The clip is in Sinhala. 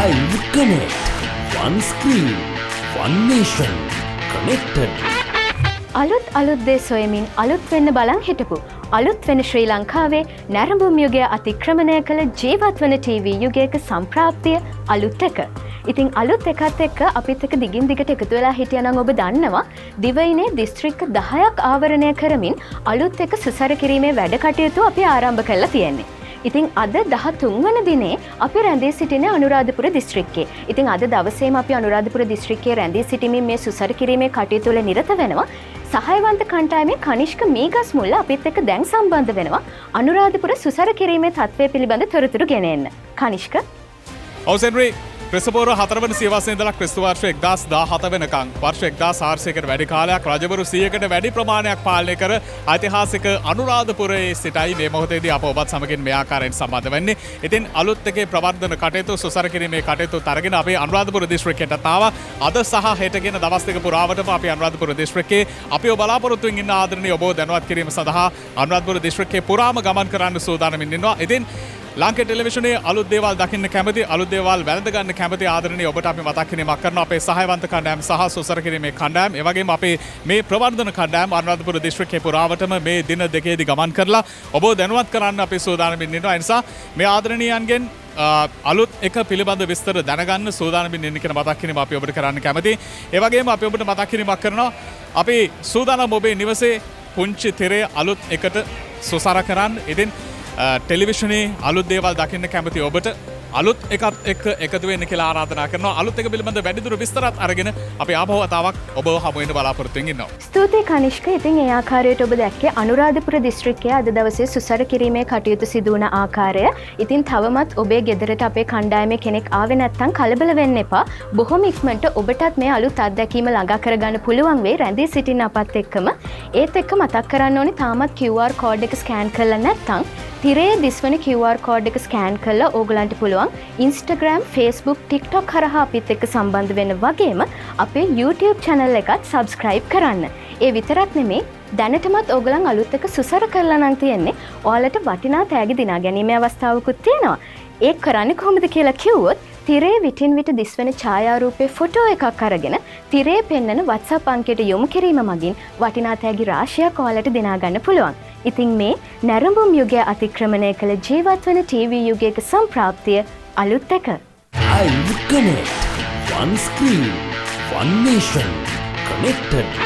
iConnect. One screen, one nation, connected. අලුත් දේ සොයමින් අලුත් වෙන්න බලන් හිටපු අලුත් වෙන ශ්‍රී ලංකාවේ නැරඹුම් යුගය අතික්‍රමණය කළ ජීවත් වන ටීවී යුගයක සම්ප්‍රාප්තිය අලුත් එක. ඉතින් අලුත් එකත් එක්ක අපිත් එක්ක දිගින් දිගට එකතු වෙලා හිටියනම් ඔබ දන්නවා දිවයිනේ දිස්ත්‍රික්ක 10ක් ආවරණය කරමින් අලුත් එක සුසර කිරීමේ වැඩ කටයුතු අපි ආරම්භ කරලා තියෙන්නේ. ඉතින් අද 13 වන දිනේ අපි රැඳී සිටින අනුරාධපුර දිස්ත්‍රික්කයේ. ඉතින් අද දවසේම අපි අනුරාධපුර දිස්ත්‍රික්කයේ රැඳී සිටීමේ මේ සුසර කිරීමේ කටයුතු වල නිරත වෙනවා. සහයවන්ත කණ්ඩායමේ කනිෂ්ක මීගස් මුල්ල අපිත් එක්ක දැන් සම්බන්ධ වෙනවා. අනුරාධපුර සුසර කිරීමේ තත්ත්වය පිළිබඳ තොරතුරු ගෙන එන්න. කනිෂ්ක. ඔව් සෙන්රි ක්‍රිස්තපූර්ව 4 වන සියවසේ ඉඳලා ක්‍රිස්තු වර්ෂ 1017 වෙනකන් වර්ෂ 1400කට වැඩි කාලයක් රජවරු 100කට වැඩි ප්‍රමාණයක් පාලනය කර ඓතිහාසික අනුරාධපුරයේ සිටයි මේ මොහොතේදී අප ඔබත් සමගින් මේ ආකාරයෙන් සම්බන්ධ වෙන්නේ. ඉතින් අලුත් එකේ ප්‍රවර්ධන කටයුතු සුසර කිරීමේ කටයුතු තරගෙන අපි අනුරාධපුර දිස්ත්‍රික්කයට ආවා. අද සහ හෙටගෙන දවස් දෙක පුරාවටම අපි අනුරාධපුර දිස්ත්‍රික්කයේ අපිව බලාපොරොත්තු වෙමින් ඉන්න ආදරණීය ඔබ දැනුවත් කිරීම සඳහා අනුරාධපුර දිස්ත්‍රික්කයේ පුරාම ගමන් කරන්න සූදානම්ින් ඉන්නවා. ඉතින් ලංකේ ටෙලිවිෂනේ අලුත් දේවල් දකින්න කැමති අලුත් දේවල් වැළඳ ගන්න කැමති ආදරණීය ඔබට අපි මතක් කිරීමක් කරනවා අපේ සහයවන්ත කණ්ඩායම සහ සුසර කිරීමේ කණ්ඩායම ඒ වගේම අපේ මේ ප්‍රවර්ධන කණ්ඩායම අනුරාධපුර දිස්ත්‍රික්කයේ පුරාවටම මේ දින දෙකේදී ගමන් කරලා ඔබ දැනුවත් කරන්න අපි සූදානම්ින් ඉන්නවා. ඒ නිසා මේ ආදරණීයන්ගෙන් අලුත් එක පිළිබඳ විස්තර දැනගන්න සූදානම්ින් ඉන්න කියන මතක් කිරීම අපි ඔබට කරන්න කැමතියි. ඒ වගේම අපි ඔබට මතක් කිරීමක් කරනවා අපි සූදානම් ඔබේ නිවසේ පුංචි තිරේ අලුත් එකට සුසර කරන්න. ඉතින් ටෙලිවිෂනේ අලුත් දේවල් දකින්න කැමති ඔබට අලුත් එකත් එක්ක එකතු වෙන්න කියලා ආරාධනා කරනවා. අලුත් එක පිළිබඳ වැඩිදුර විස්තරات අරගෙන අපි ආපහු වතාවක් ඔබව හමු වෙන්න බලාපොරොත්තු වෙමින් ඉන්නවා. ස්තුතියි කනිෂ්ක. ඉතින් ඒ ආකාරයට ඔබ දැක්කේ අනුරාධපුර දිස්ත්‍රික්කයේ අද දවසේ සුසර කිරීමේ කටයුතු සිදු වුණ ආකාරය. ඉතින් තවමත් ඔබේ ගෙදරට අපේ කණ්ඩායමේ කෙනෙක් ආවේ නැත්නම් කලබල වෙන්න එපා. බොහොම ඉක්මනට ඔබටත් මේ අලුත් අත්දැකීම ළඟා කරගන්න පුළුවන් වෙයි රැඳී සිටින අපත් එක්කම. ඒත් එක්ක මතක් කරන්න ඕනේ තාමත් QR කෝඩ් එක ස්කෑන් කරලා නැත්නම් තිරේ දිස්වන QR කෝඩ් එක ස්කෑන් කරලා ඕගලන්ට පුළුවන් Instagram, Facebook, TikTok කරහා අපිත් එක්ක සම්බන්ධ වෙන්න වගේම අපේ YouTube channel එකත් subscribe කරන්න. ඒ විතරක් නෙමෙයි දැනටමත් ඕගලන් අලුත් එක සුසර කරලා නම් තියෙන්නේ. ඔයාලට වටිනා තෑගි දිනා ගැනීමේ අවස්ථාවකුත් තියෙනවා. ඒක කරන්නේ කොහොමද කියලා කිව්වොත් තිරේ විටින් විට දිස්වන ඡායාරූපේ ෆොටෝ එකක් අරගෙන තිරේ පෙන්නන WhatsApp අංකයට යොමු කිරීම මගින් වටිනා තෑගි රාශියක් ඔයාලට දිනා ගන්න පුළුවන්. ඉතින් මේ නැරඹුම් යුගය අතික්‍රමණය කළ ජීවත් වන ටීවී යුගයක සම්ප්‍රාප්තිය අලුත් එක. iConnect. One screen, one nation, connected.